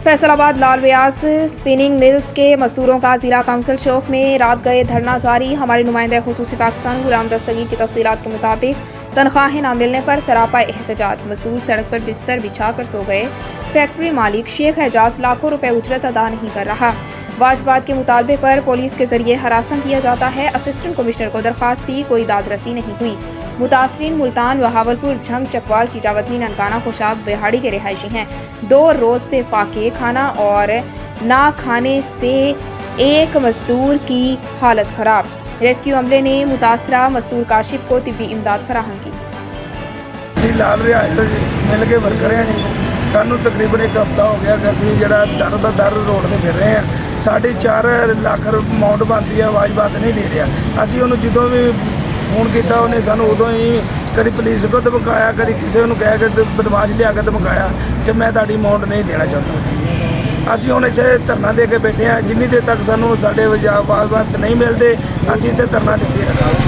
Faisalabad Lal Vyas spinning mills के मजदूरों का जिला काउंसिल चौक में रात गए धरना जारी। हमारे नुमाइंदे खुसूसी पाकिस्तान गुलाम दस्तगीर की तफसीलात के मुताबिक तनख्वाहें न मिलने पर सरापा एहतजाज, मजदूर सड़क पर बिस्तर बिछा कर सो गए। फैक्ट्री मालिक शेख एजाज लाखों रुपए उजरत अदा नहीं कर रहा। वाजबात के मुतालबे पर पुलिस के जरिए हरासन किया जाता है। असिस्टेंट कमिश्नर को दरख्वास्त दी, कोई दादरसी नहीं हुई। मुतासरीन मुल्तान, बहावलपुर, झंग, चकवाल, चीजावतनी, ननकाना, खुशाब, बिहाड़ी के रिहायशी हैं। 2 रोज से फाके खाना और ना खाने से एक मजदूर की हालत खराब। रेस्क्यू अमले ने मुतासरा मजदूर काशिफ को तिब्बी इमदाद फराहम की। लाल रिहायत मिल के वर्कर हैं जी, सानू तकरीबन 1 हफ्ता हो गया कि असं जरा दर ब दर रोड से फिर रहे हैं। 4.5 लाख अमाउंट बनती है, आवाज़ बात नहीं दे रहा। असी उन्होंने जो भी फोन किया उन्हें सानू उदों ही कभी पुलिस को धमकाया, कभी किसी को कह के बदमाश लिया के धमकाया कि मैं ताड़ी अमाउंट नहीं देना चाहता। असी हुण इत्थे धरना दे के बैठे हैं, जिन्नी देर तक सानू साडे वाजबात नहीं मिलते असी इत्थे धरना देके रखांगे।